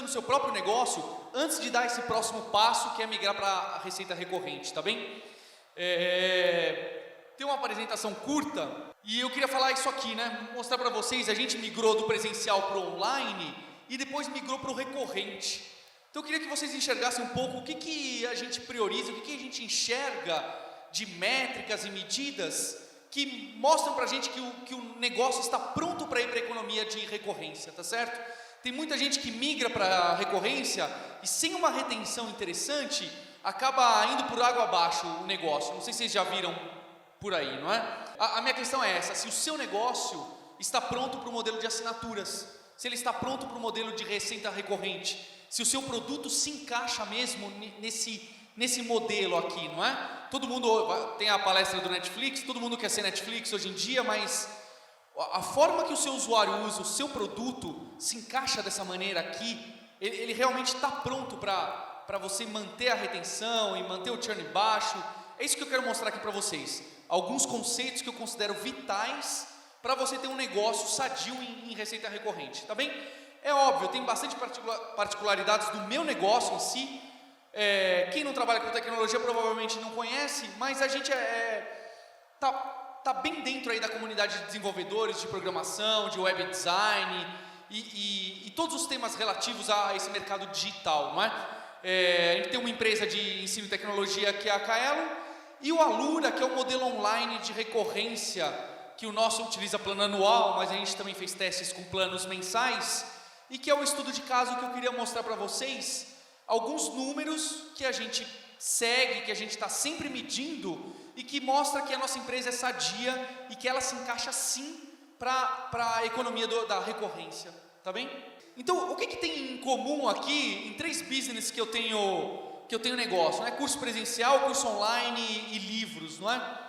no seu próprio negócio antes de dar esse próximo passo, que é migrar para a receita recorrente, tá bem? Tem uma apresentação curta e eu queria falar isso aqui, né? Mostrar para vocês, a gente migrou do presencial para o online e depois migrou para o recorrente. Então eu queria que vocês enxergassem um pouco o que a gente prioriza, o que a gente enxerga de métricas e medidas que mostram para a gente que o negócio está pronto para ir para a economia de recorrência, tá certo? Tem muita gente que migra para a recorrência e sem uma retenção interessante, acaba indo por água abaixo o negócio. Não sei se vocês já viram por aí, não é? A minha questão é essa: se o seu negócio está pronto para o modelo de assinaturas, se ele está pronto para o modelo de receita recorrente, se o seu produto se encaixa mesmo nesse modelo aqui, não é? Todo mundo tem a palestra do Netflix, todo mundo quer ser Netflix hoje em dia, mas a forma que o seu usuário usa o seu produto se encaixa dessa maneira aqui, ele realmente está pronto para você manter a retenção e manter o churn baixo. É isso que eu quero mostrar aqui para vocês. Alguns conceitos que eu considero vitais para você ter um negócio sadio em receita recorrente, tá bem? É óbvio, tem bastante particularidades do meu negócio em si. Quem não trabalha com tecnologia provavelmente não conhece, mas a gente tá bem dentro aí da comunidade de desenvolvedores, de programação, de web design e todos os temas relativos a esse mercado digital, não é? A gente tem uma empresa de ensino e tecnologia que é a Kaelo e o Alura, que é o modelo online de recorrência, que o nosso utiliza plano anual, mas a gente também fez testes com planos mensais, e que é o estudo de caso que eu queria mostrar para vocês alguns números que a gente segue, que a gente está sempre medindo e que mostra que a nossa empresa é sadia e que ela se encaixa sim para a economia da recorrência, tá bem? Então, o que tem em comum aqui em 3 business que eu tenho negócio, né? Curso presencial, curso online e livros, não é?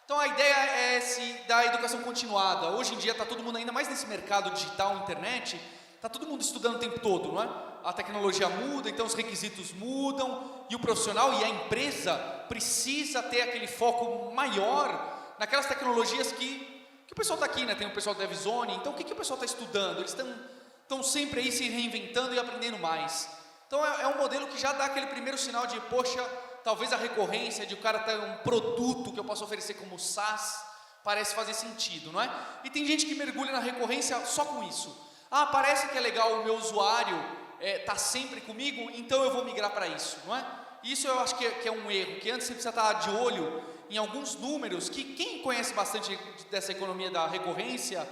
Então a ideia é da educação continuada. Hoje em dia está todo mundo ainda mais nesse mercado digital, internet, está todo mundo estudando o tempo todo, não é? A tecnologia muda, então os requisitos mudam e o profissional e a empresa precisa ter aquele foco maior naquelas tecnologias que o pessoal está aqui, né? Tem o pessoal da DevZone, então o que o pessoal está estudando? Eles estão sempre aí se reinventando e aprendendo mais. Então é um modelo que já dá aquele primeiro sinal de, poxa, talvez a recorrência de o cara ter um produto que eu posso oferecer como SaaS parece fazer sentido, não é? E tem gente que mergulha na recorrência só com isso. Ah, parece que é legal o meu usuário tá sempre comigo, então eu vou migrar para isso, não é? Isso eu acho que é um erro, que antes você precisa estar de olho em alguns números, que quem conhece bastante dessa economia da recorrência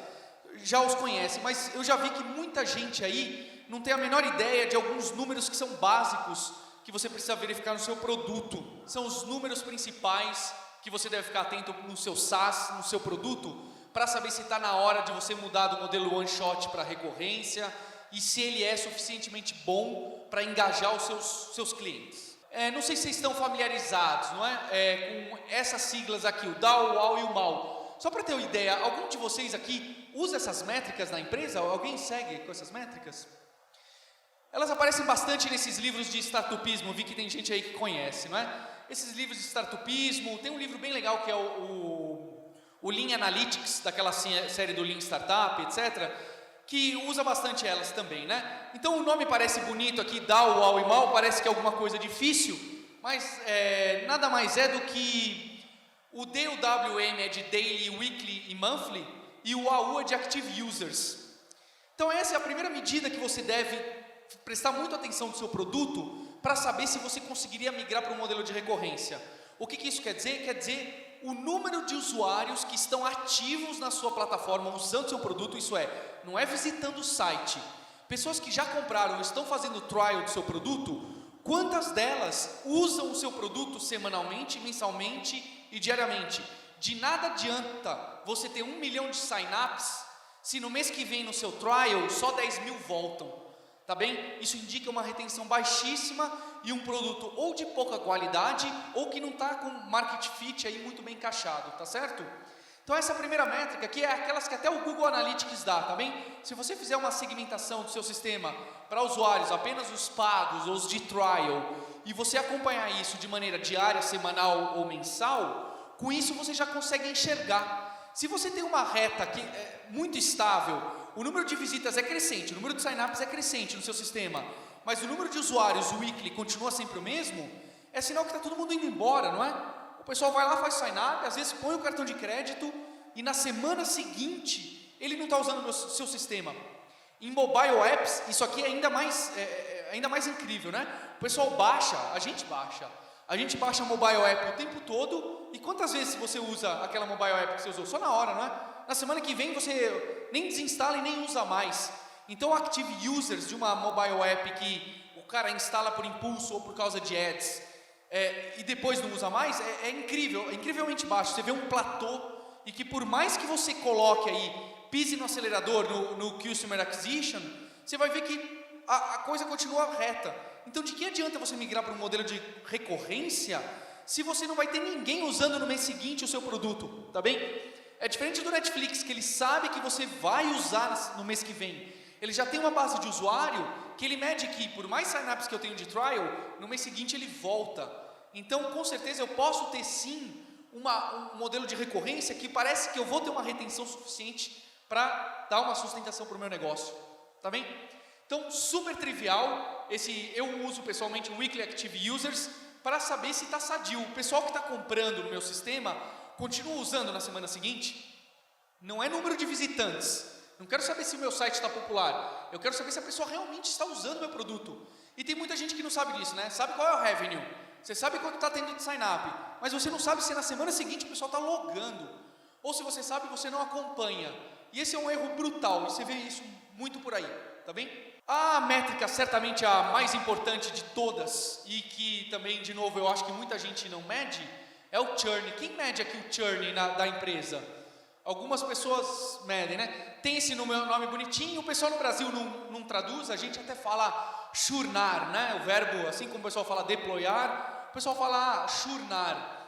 já os conhece, mas eu já vi que muita gente aí não tem a menor ideia de alguns números que são básicos, que você precisa verificar no seu produto. São os números principais que você deve ficar atento no seu SaaS, no seu produto, para saber se está na hora de você mudar do modelo one shot para recorrência e se ele é suficientemente bom para engajar os seus clientes. Não sei se vocês estão familiarizados, não é? Com essas siglas aqui, o DAO, o AU e o MAU. Só para ter uma ideia, algum de vocês aqui usa essas métricas na empresa? Alguém segue com essas métricas? Elas aparecem bastante nesses livros de startupismo, vi que tem gente aí que conhece, não é? Esses livros de startupismo, tem um livro bem legal que é o Lean Analytics, daquela série do Lean Startup, etc., que usa bastante elas também, né? Então o nome parece bonito aqui, DAO, AU e MAU, parece que é alguma coisa difícil, mas nada mais é do que o DWM é de Daily, Weekly e Monthly, e o AU é de Active Users. Então essa é a primeira medida que você deve prestar muita atenção no seu produto para saber se você conseguiria migrar para um modelo de recorrência. O que isso quer dizer? Quer dizer o número de usuários que estão ativos na sua plataforma usando seu produto, isso não é visitando o site. Pessoas que já compraram, estão fazendo trial do seu produto, quantas delas usam o seu produto semanalmente, mensalmente e diariamente? De nada adianta você ter 1 milhão de sign-ups se no mês que vem no seu trial só 10 mil voltam. Tá bem? Isso indica uma retenção baixíssima e um produto ou de pouca qualidade ou que não está com market fit aí muito bem encaixado, tá certo? Então essa primeira métrica aqui é aquelas que até o Google Analytics dá, tá bem? Se você fizer uma segmentação do seu sistema para usuários, apenas os pagos ou os de trial, e você acompanhar isso de maneira diária, semanal ou mensal, com isso você já consegue enxergar. Se você tem uma reta que é muito estável, o número de visitas é crescente, o número de sign-ups é crescente no seu sistema, mas o número de usuários weekly continua sempre o mesmo, é sinal que está todo mundo indo embora, não é? O pessoal vai lá, faz sign-up, às vezes põe o cartão de crédito e na semana seguinte ele não está usando o seu sistema. Em mobile apps, isso aqui é ainda mais incrível, né? O pessoal baixa, a gente baixa a mobile app o tempo todo, e quantas vezes você usa aquela mobile app que você usou? Só na hora, não é? Na semana que vem você nem desinstala e nem usa mais. Então, active users de uma mobile app que o cara instala por impulso ou por causa de ads, e depois não usa mais, é incrível, é incrivelmente baixo. Você vê um platô, e que por mais que você coloque aí, pise no acelerador, no Customer Acquisition, você vai ver que a coisa continua reta. Então, de que adianta você migrar para um modelo de recorrência, se você não vai ter ninguém usando no mês seguinte o seu produto, tá bem? É diferente do Netflix, que ele sabe que você vai usar no mês que vem. Ele já tem uma base de usuário, que ele mede que, por mais sign-ups que eu tenho de trial, no mês seguinte ele volta. Então, com certeza, eu posso ter sim um modelo de recorrência que parece que eu vou ter uma retenção suficiente para dar uma sustentação para o meu negócio, tá bem? Então, super trivial, eu uso pessoalmente o Weekly Active Users para saber se está sadio. O pessoal que está comprando no meu sistema continua usando na semana seguinte? Não é número de visitantes, não quero saber se o meu site está popular, eu quero saber se a pessoa realmente está usando o meu produto. E tem muita gente que não sabe disso, né? Sabe qual é o revenue, você sabe quanto está tendo de sign-up, mas você não sabe se na semana seguinte o pessoal está logando, ou se você sabe, você não acompanha. E esse é um erro brutal, e você vê isso muito por aí, tá bem? A métrica, certamente a mais importante de todas, e que também, de novo, eu acho que muita gente não mede, é o churn. Quem mede aqui o churn da empresa? Algumas pessoas medem, né? Tem esse nome bonitinho, o pessoal no Brasil não traduz, a gente até fala churnar, né? O verbo, assim como o pessoal fala deployar, o pessoal fala churnar.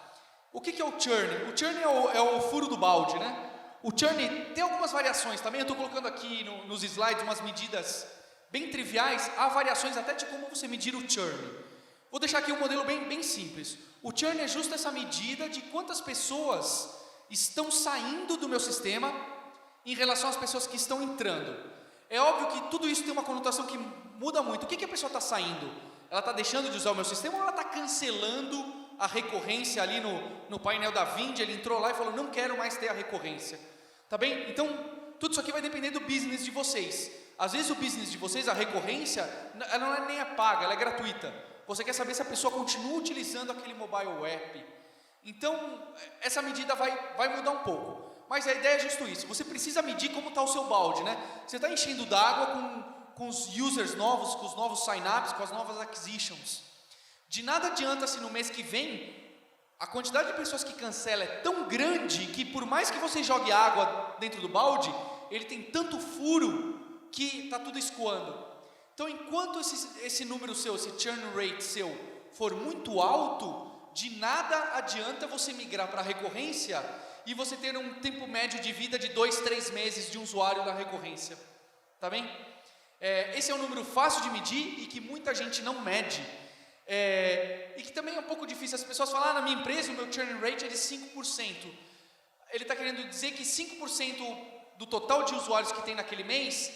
O que é o churn? O churn é o furo do balde, né? O churn tem algumas variações também, eu estou colocando aqui nos slides umas medidas bem triviais, há variações até de como você medir o churn. Vou deixar aqui um modelo bem simples. O churn é justo essa medida de quantas pessoas estão saindo do meu sistema em relação às pessoas que estão entrando. É óbvio que tudo isso tem uma conotação que muda muito. O que a pessoa está saindo? Ela está deixando de usar o meu sistema ou ela está cancelando a recorrência ali no painel da Vind? Ele entrou lá e falou, não quero mais ter a recorrência. Tá bem? Então, tudo isso aqui vai depender do business de vocês. Às vezes o business de vocês, a recorrência, ela não nem é paga, ela é gratuita. Você quer saber se a pessoa continua utilizando aquele mobile app. Então, essa medida vai mudar um pouco. Mas a ideia é justo isso. Você precisa medir como está o seu balde, né? Você está enchendo d'água com os users novos, com os novos sign-ups, com as novas acquisitions. De nada adianta se no mês que vem a quantidade de pessoas que cancela é tão grande que por mais que você jogue água dentro do balde, ele tem tanto furo que está tudo escoando. Então, enquanto esse número seu, esse churn rate seu for muito alto, de nada adianta você migrar para a recorrência e você ter um tempo médio de vida de 2-3 meses de um usuário na recorrência. Tá bem? Esse é um número fácil de medir e que muita gente não mede. E que também é um pouco difícil. As pessoas falam, na minha empresa o meu churn rate é de 5%. Ele está querendo dizer que 5% do total de usuários que tem naquele mês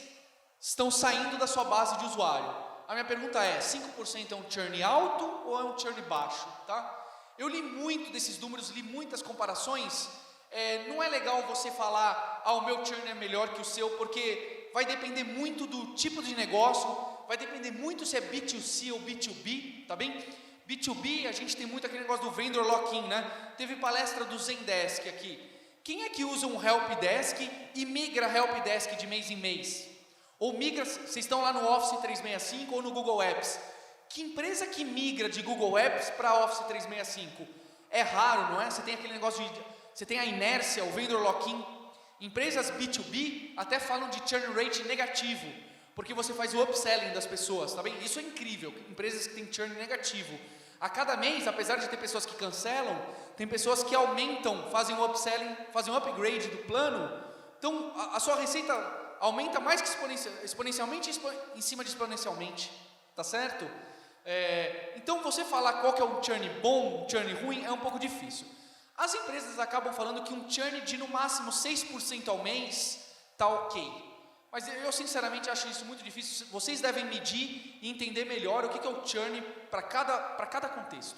estão saindo da sua base de usuário. A minha pergunta é, 5% é um churn alto ou é um churn baixo? Tá? Eu li muito desses números, li muitas comparações. Não é legal você falar, o meu churn é melhor que o seu, porque vai depender muito do tipo de negócio, vai depender muito se é B2C ou B2B, tá bem? B2B, a gente tem muito aquele negócio do vendor lock-in, né? Teve palestra do Zendesk aqui. Quem é que usa um Helpdesk e migra Helpdesk de mês em mês? Ou migra, vocês estão lá no Office 365 ou no Google Apps. Que empresa que migra de Google Apps para Office 365? É raro, não é? Você tem aquele negócio você tem a inércia, o vendor lock-in. Empresas B2B até falam de churn rate negativo, porque você faz o upselling das pessoas, tá bem? Isso é incrível, empresas que têm churn negativo. A cada mês, apesar de ter pessoas que cancelam, tem pessoas que aumentam, fazem o upselling, fazem o upgrade do plano. Então, a sua receita aumenta mais que exponencialmente em cima de exponencialmente, tá certo? Então, você falar qual que é um churn bom, um churn ruim, é um pouco difícil. As empresas acabam falando que um churn de no máximo 6% ao mês está ok. Mas eu sinceramente acho isso muito difícil. Vocês devem medir e entender melhor o que é o churn para cada contexto.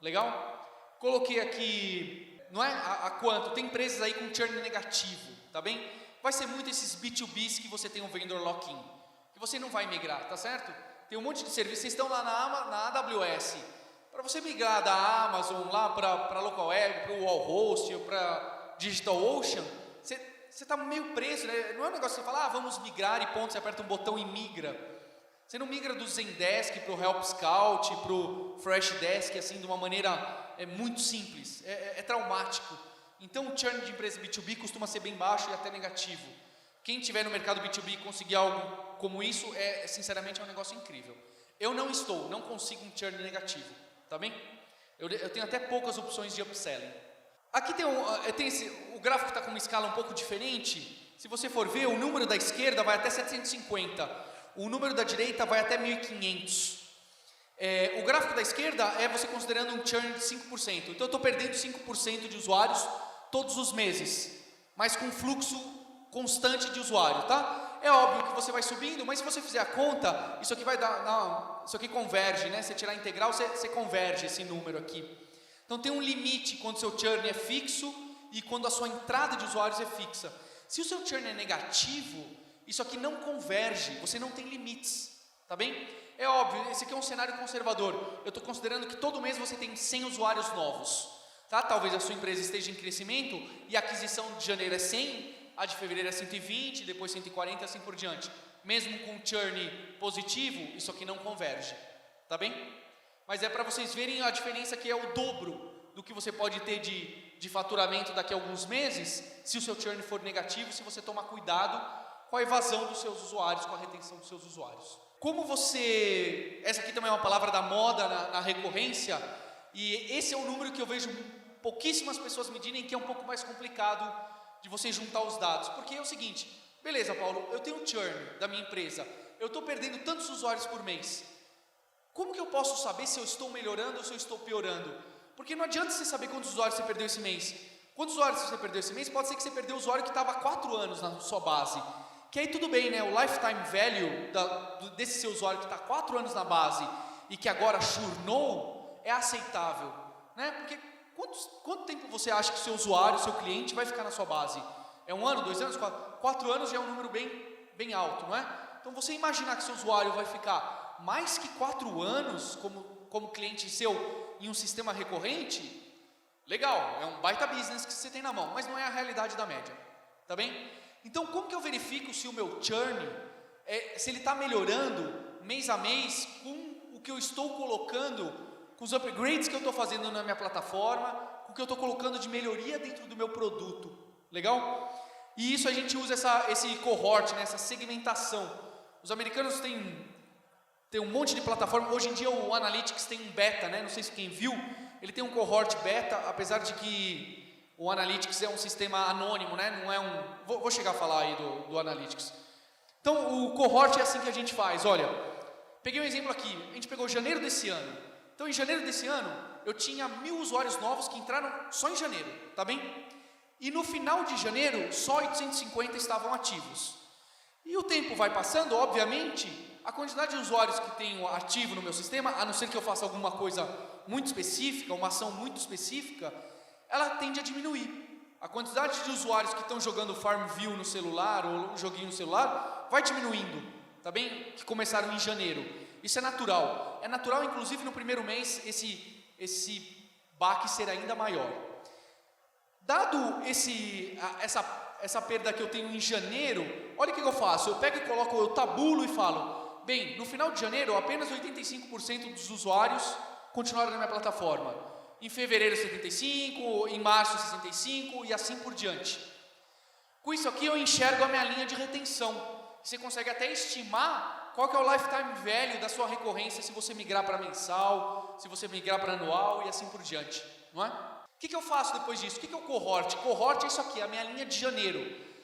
Legal? Coloquei aqui, não é? A quanto? Tem empresas aí com churn negativo, tá bem? Vai ser muito esses B2Bs que você tem um vendor lock-in, que você não vai migrar, tá certo? Tem um monte de serviços, vocês estão lá na AWS. Para você migrar da Amazon lá para Local Web, para o Wallhost ou para DigitalOcean, você está meio preso, né? Não é um negócio que você fala, vamos migrar e ponto, você aperta um botão e migra. Você não migra do Zendesk para o Help Scout, para o Freshdesk, assim, de uma maneira muito simples, é traumático. Então o churn de empresa B2B costuma ser bem baixo e até negativo. Quem estiver no mercado B2B e conseguir algo como isso, sinceramente é um negócio incrível. Eu não consigo um churn negativo, tá bem? Eu tenho até poucas opções de upselling. Aqui tem o gráfico está com uma escala um pouco diferente. Se você for ver, o número da esquerda vai até 750, o número da direita vai até 1500. O gráfico da esquerda é você considerando um churn de 5%. Então eu estou perdendo 5% de usuários todos os meses, mas com fluxo constante de usuário, tá? É óbvio que você vai subindo, mas se você fizer a conta, isso aqui vai dar, isso aqui converge, né? Se tirar a integral, você converge esse número aqui. Então tem um limite quando o seu churn é fixo e quando a sua entrada de usuários é fixa. Se o seu churn é negativo, isso aqui não converge, você não tem limites, tá bem? É óbvio, esse aqui é um cenário conservador. Eu estou considerando que todo mês você tem 100 usuários novos, tá? Talvez a sua empresa esteja em crescimento e a aquisição de janeiro é 100, a de fevereiro é 120, depois 140 e assim por diante. Mesmo com churn positivo, isso aqui não converge, tá bem? Mas é para vocês verem a diferença que é o dobro do que você pode ter de faturamento daqui a alguns meses, se o seu churn for negativo, se você tomar cuidado com a evasão dos seus usuários, com a retenção dos seus usuários. Como você... Essa aqui também é uma palavra da moda na recorrência, e esse é um número que eu vejo pouquíssimas pessoas medirem, que é um pouco mais complicado de você juntar os dados. Porque é o seguinte, beleza, Paulo, eu tenho um churn da minha empresa, eu estou perdendo tantos usuários por mês. Como que eu posso saber se eu estou melhorando ou se eu estou piorando? Porque não adianta você saber quantos usuários você perdeu esse mês. Quantos usuários você perdeu esse mês? Pode ser que você perdeu o usuário que estava há 4 anos na sua base. Que aí tudo bem, né? O lifetime value desse seu usuário que está 4 anos na base e que agora churnou é aceitável, né? Porque quanto tempo você acha que o seu usuário, o seu cliente vai ficar na sua base? É 1 ano, 2 anos, 4 anos já é um número bem alto, não é? Então você imaginar que seu usuário vai ficar mais que 4 anos como cliente seu em um sistema recorrente, legal, é um baita business que você tem na mão, mas não é a realidade da média, tá bem? Então como que eu verifico se o meu churn, se ele está melhorando mês a mês com o que eu estou colocando, com os upgrades que eu estou fazendo na minha plataforma, com o que eu estou colocando de melhoria dentro do meu produto, legal? E isso a gente usa esse cohort, né, essa segmentação. Os americanos tem um monte de plataforma. Hoje em dia o Analytics tem um beta, né? Não sei se quem viu, ele tem um cohort beta, apesar de que o Analytics é um sistema anônimo, né? Não é vou chegar a falar aí do Analytics. Então o cohort é assim que a gente faz. Olha, peguei um exemplo aqui, a gente pegou janeiro desse ano. Então em janeiro desse ano eu tinha 1000 usuários novos que entraram só em janeiro, tá bem? E no final de janeiro só 850 estavam ativos. E o tempo vai passando, obviamente, a quantidade de usuários que tenho ativo no meu sistema, a não ser que eu faça alguma coisa muito específica, uma ação muito específica, ela tende a diminuir. A quantidade de usuários que estão jogando Farmville no celular, ou um joguinho no celular, vai diminuindo, tá bem? Que começaram em janeiro. Isso é natural. É natural, inclusive, no primeiro mês, esse baque ser ainda maior. Dado essa perda que eu tenho em janeiro, olha o que eu faço. Eu pego e coloco, eu tabulo e falo, bem, no final de janeiro, apenas 85% dos usuários continuaram na minha plataforma. Em fevereiro, 75%, em março, 65% e assim por diante. Com isso aqui, eu enxergo a minha linha de retenção. Você consegue até estimar qual que é o lifetime value da sua recorrência se você migrar para mensal, se você migrar para anual e assim por diante, não é? O que eu faço depois disso? O que é o cohort? Cohort é isso aqui, a minha linha de janeiro.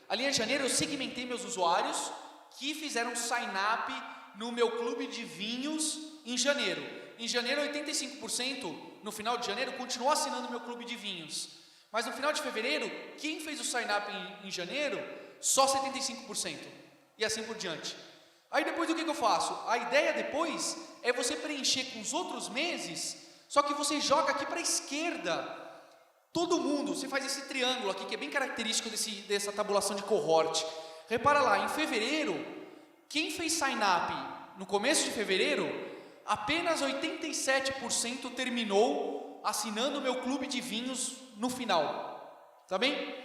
A linha de janeiro eu segmentei meus usuários que fizeram sign-up no meu clube de vinhos em janeiro. Em janeiro, 85%, no final de janeiro, continuou assinando meu clube de vinhos. Mas no final de fevereiro, quem fez o sign-up em janeiro, só 75%. e assim por diante. Aí depois o que eu faço? A ideia depois é você preencher com os outros meses, só que você joga aqui para a esquerda. Todo mundo, você faz esse triângulo aqui, que é bem característico dessa tabulação de cohort. Repara lá, em fevereiro, quem fez sign-up no começo de fevereiro, apenas 87% terminou assinando o meu clube de vinhos no final. Tá bem?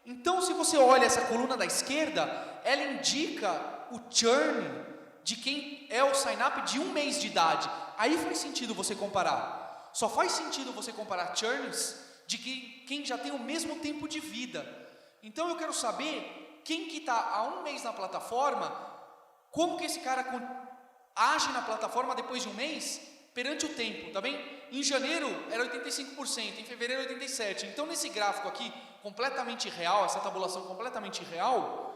Então, se você olha essa coluna da esquerda, ela indica o churn de quem é o sign-up de 1 mês de idade. Aí faz sentido você comparar. Só faz sentido você comparar churns de quem já tem o mesmo tempo de vida. Então eu quero saber quem que está há 1 mês na plataforma, como que esse cara age na plataforma depois de 1 mês, perante o tempo, tá bem? Em janeiro era 85%, em fevereiro 87%. Então nesse gráfico aqui, completamente real, essa tabulação completamente real,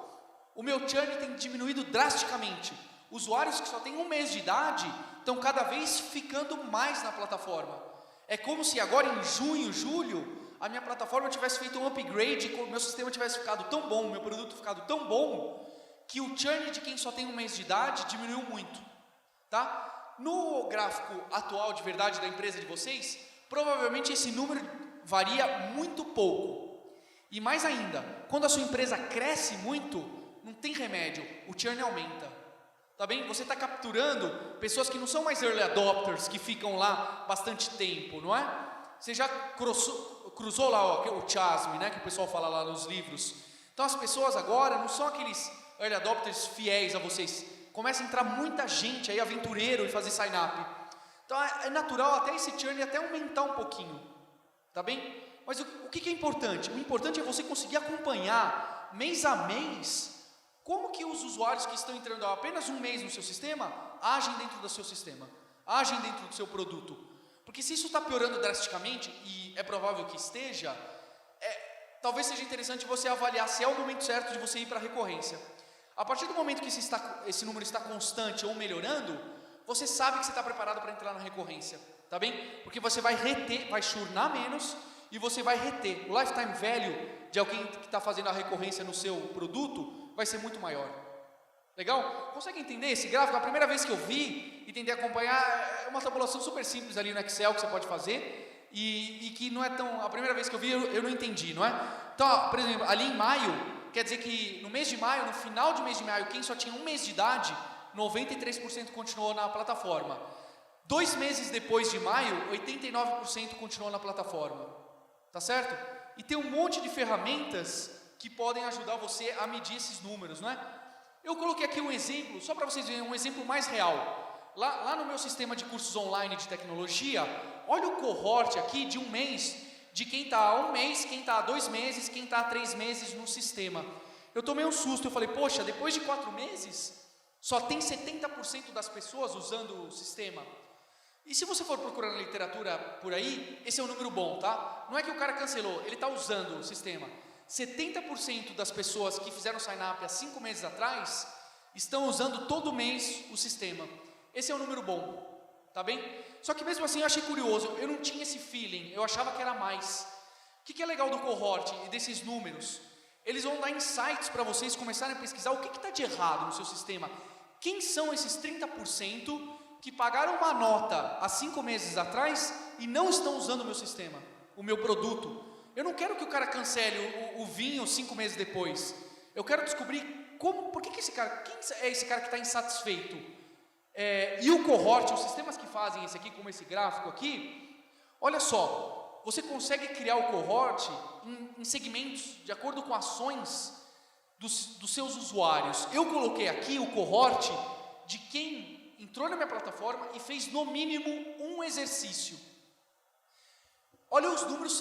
o meu churn tem diminuído drasticamente. Usuários que só têm 1 mês de idade estão cada vez ficando mais na plataforma. É como se agora em junho, julho, a minha plataforma tivesse feito um upgrade, o meu sistema tivesse ficado tão bom, o meu produto ficado tão bom, que o churn de quem só tem 1 mês de idade diminuiu muito, tá? No gráfico atual de verdade da empresa de vocês, provavelmente esse número varia muito pouco. E mais ainda, quando a sua empresa cresce muito, não tem remédio, o churn aumenta. Tá bem? Você está capturando pessoas que não são mais early adopters, que ficam lá bastante tempo, não é? Você já cruzou lá o chasm, né, que o pessoal fala lá nos livros. Então as pessoas agora não são aqueles early adopters fiéis a vocês. Começa a entrar muita gente aí, aventureiro, e fazer sign up. Então é natural até esse churn até aumentar um pouquinho. Tá bem? Mas o que é importante? O importante é você conseguir acompanhar mês a mês como que os usuários que estão entrando há apenas 1 mês no seu sistema agem dentro do seu sistema, agem dentro do seu produto. Porque se isso está piorando drasticamente, e é provável que esteja, talvez seja interessante você avaliar se é o momento certo de você ir para a recorrência. A partir do momento que esse número está constante ou melhorando, você sabe que você está preparado para entrar na recorrência, tá bem? Porque você vai reter, vai churnar menos e você vai reter. O lifetime value de alguém que está fazendo a recorrência no seu produto vai ser muito maior. Legal? Consegue entender esse gráfico? A primeira vez que eu vi e tentei acompanhar, é uma tabulação super simples ali no Excel que você pode fazer e que não é tão... A primeira vez que eu vi, eu não entendi, não é? Então, por exemplo, ali em maio, quer dizer que no mês de maio, no final de mês de maio, quem só tinha 1 mês de idade, 93% continuou na plataforma. 2 meses depois de maio, 89% continuou na plataforma. Tá certo? E tem um monte de ferramentas que podem ajudar você a medir esses números, não é? Eu coloquei aqui um exemplo, só para vocês verem um exemplo mais real. Lá no meu sistema de cursos online de tecnologia, olha o cohort aqui de 1 mês, de quem está há 1 mês, quem está há 2 meses, quem está há 3 meses no sistema. Eu tomei um susto, eu falei, poxa, depois de 4 meses, só tem 70% das pessoas usando o sistema. E se você for procurar na literatura por aí, esse é um número bom, tá? Não é que o cara cancelou, ele está usando o sistema. 70% das pessoas que fizeram sign-up há 5 meses atrás estão usando todo mês o sistema. Esse é um número bom, tá bem? Só que mesmo assim eu achei curioso, eu não tinha esse feeling, eu achava que era mais. O que é legal do cohort e desses números? Eles vão dar insights para vocês começarem a pesquisar o que está de errado no seu sistema. Quem são esses 30% que pagaram uma nota há 5 meses atrás e não estão usando o meu sistema, o meu produto? Eu não quero que o cara cancele o vinho 5 meses depois. Eu quero descobrir por que esse cara, quem é esse cara que está insatisfeito? E o cohort, os sistemas que fazem esse aqui, como esse gráfico aqui, olha só, você consegue criar o cohort em segmentos, de acordo com ações dos seus usuários. Eu coloquei aqui o cohort de quem entrou na minha plataforma e fez no mínimo um exercício. Olha, os números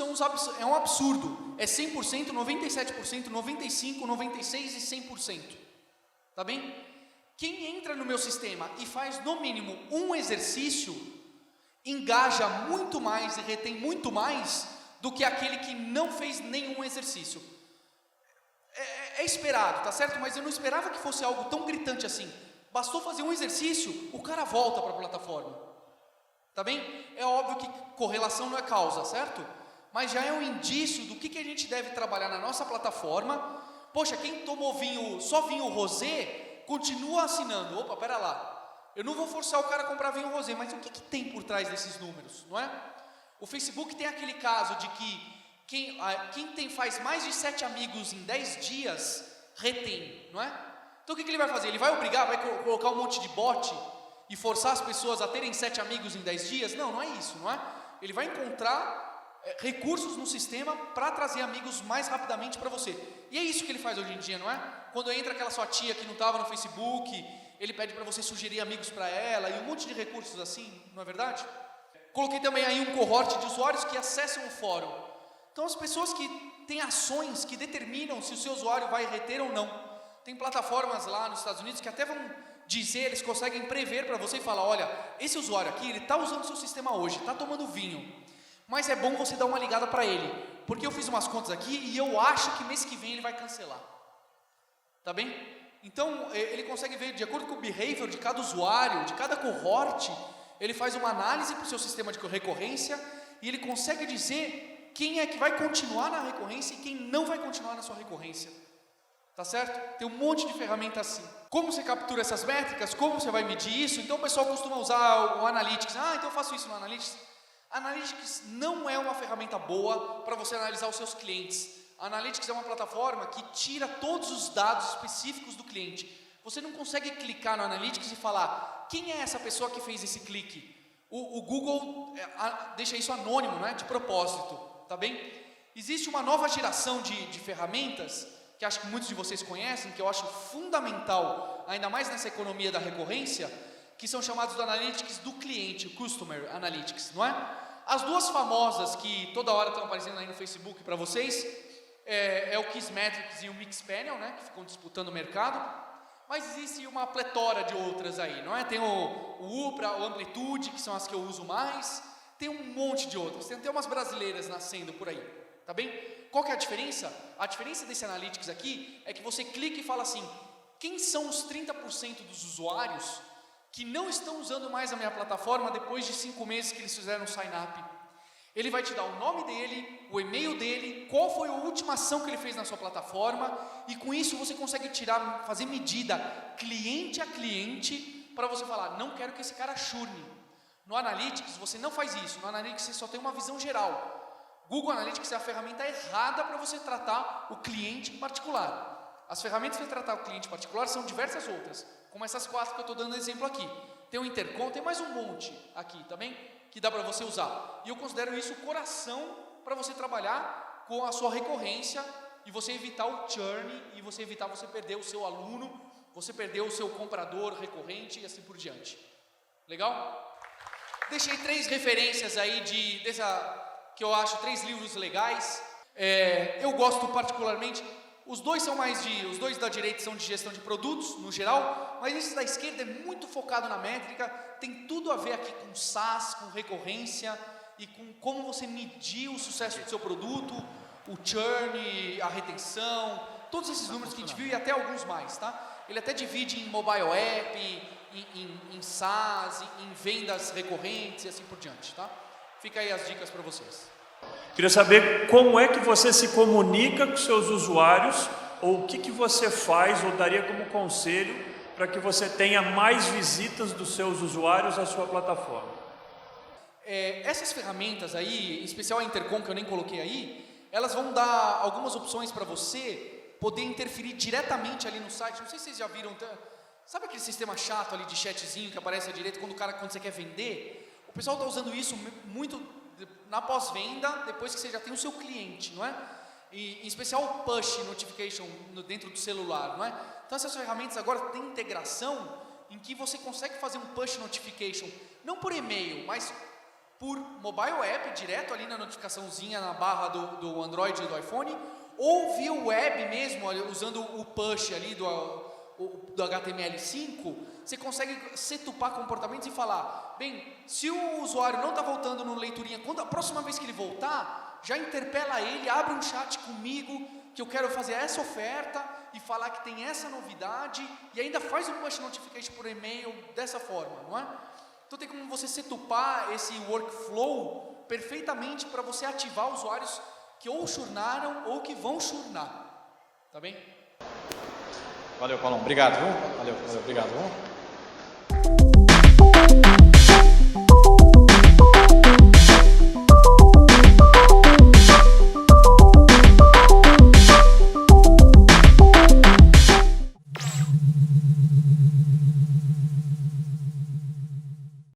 é um absurdo. É 100%, 97%, 95%, 96% e 100%. Tá bem? Quem entra no meu sistema e faz no mínimo um exercício, engaja muito mais e retém muito mais do que aquele que não fez nenhum exercício. É esperado, tá certo? Mas eu não esperava que fosse algo tão gritante assim. Bastou fazer um exercício, o cara volta para a plataforma. Tá bem? É óbvio que correlação não é causa, certo? Mas já é um indício do que a gente deve trabalhar na nossa plataforma. Poxa, quem tomou só vinho rosé, continua assinando. Opa, pera lá. Eu não vou forçar o cara a comprar vinho rosé, mas o que tem por trás desses números, não é? O Facebook tem aquele caso de que quem faz mais de 7 amigos em 10 dias, retém, não é? Então o que ele vai fazer? Ele vai obrigar, vai colocar um monte de bot e forçar as pessoas a terem 7 amigos em 10 dias? Não, não é isso, não é? Ele vai encontrar recursos no sistema para trazer amigos mais rapidamente para você. E é isso que ele faz hoje em dia, não é? Quando entra aquela sua tia que não estava no Facebook, ele pede para você sugerir amigos para ela e um monte de recursos assim, não é verdade? Coloquei também aí um cohort de usuários que acessam o fórum. Então as pessoas que têm ações que determinam se o seu usuário vai reter ou não. Tem plataformas lá nos Estados Unidos que até vão dizer, eles conseguem prever para você e falar, olha, esse usuário aqui, ele está usando o seu sistema hoje, está tomando vinho, mas é bom você dar uma ligada para ele, porque eu fiz umas contas aqui e eu acho que mês que vem ele vai cancelar. Tá bem? Então, ele consegue ver, de acordo com o behavior de cada usuário, de cada cohort, ele faz uma análise para o seu sistema de recorrência e ele consegue dizer quem é que vai continuar na recorrência e quem não vai continuar na sua recorrência. Tá certo? Tem um monte de ferramenta assim. Como você captura essas métricas? Como você vai medir isso? Então o pessoal costuma usar o Analytics. Então eu faço isso no Analytics. Analytics não é uma ferramenta boa para você analisar os seus clientes. A Analytics é uma plataforma que tira todos os dados específicos do cliente. Você não consegue clicar no Analytics e falar quem é essa pessoa que fez esse clique. O Google deixa isso anônimo, né? De propósito, tá bem? Existe uma nova geração de ferramentas que acho que muitos de vocês conhecem, que eu acho fundamental, ainda mais nessa economia da recorrência, que são chamados do Analytics do cliente, o Customer Analytics, não é? As duas famosas que toda hora estão aparecendo aí no Facebook para vocês, é o Kissmetrics e o Mixpanel, né, que ficam disputando o mercado, mas existe uma pletora de outras aí, não é? Tem o Upra, o Amplitude, que são as que eu uso mais, tem um monte de outras, tem até umas brasileiras nascendo por aí, tá bem? Qual que é a diferença? A diferença desse Analytics aqui é que você clica e fala assim, quem são os 30% dos usuários que não estão usando mais a minha plataforma depois de 5 meses que eles fizeram o sign-up? Ele vai te dar o nome dele, o e-mail dele, qual foi a última ação que ele fez na sua plataforma, e com isso você consegue fazer medida cliente a cliente, para você falar, não quero que esse cara churne. No Analytics você não faz isso, no Analytics você só tem uma visão geral. Google Analytics é a ferramenta errada para você tratar o cliente em particular. As ferramentas para tratar o cliente em particular são diversas outras, como essas 4 que eu estou dando exemplo aqui. Tem o Intercom, tem mais um monte aqui também, que dá para você usar. E eu considero isso o coração para você trabalhar com a sua recorrência e você evitar o churn e você evitar você perder o seu aluno, você perder o seu comprador recorrente e assim por diante. Legal? Deixei 3 referências aí que eu acho 3 livros legais. Eu gosto particularmente, os dois da direita são de gestão de produtos, no geral, mas esse da esquerda é muito focado na métrica, tem tudo a ver aqui com SaaS, com recorrência e com como você medir o sucesso do seu produto, o churn, a retenção, todos esses números que a gente viu e até alguns mais, tá? Ele até divide em mobile app, em SaaS, em vendas recorrentes e assim por diante, tá? Fica aí as dicas para vocês. Queria saber como é que você se comunica com seus usuários, ou o que você faz ou daria como conselho para que você tenha mais visitas dos seus usuários à sua plataforma. Essas ferramentas aí, em especial a Intercom que eu nem coloquei aí, elas vão dar algumas opções para você poder interferir diretamente ali no site. Não sei se vocês já viram, sabe aquele sistema chato ali de chatzinho que aparece à direita quando você quer vender? O pessoal está usando isso muito na pós-venda, depois que você já tem o seu cliente, não é? E em especial o push notification dentro do celular, não é? Então essas ferramentas agora têm integração em que você consegue fazer um push notification, não por e-mail, mas por mobile app, direto ali na notificaçãozinha na barra do Android e do iPhone, ou via web mesmo, usando o push ali do HTML5, você consegue setupar comportamentos e falar, bem, se o usuário não está voltando no leiturinha, quando a próxima vez que ele voltar, já interpela ele, abre um chat comigo, que eu quero fazer essa oferta e falar que tem essa novidade, e ainda faz um push notification por e-mail dessa forma, não é? Então tem como você setupar esse workflow perfeitamente para você ativar usuários que ou churnaram ou que vão churnar, tá bem? Valeu, Paulão. Obrigado, viu? Valeu, obrigado, viu?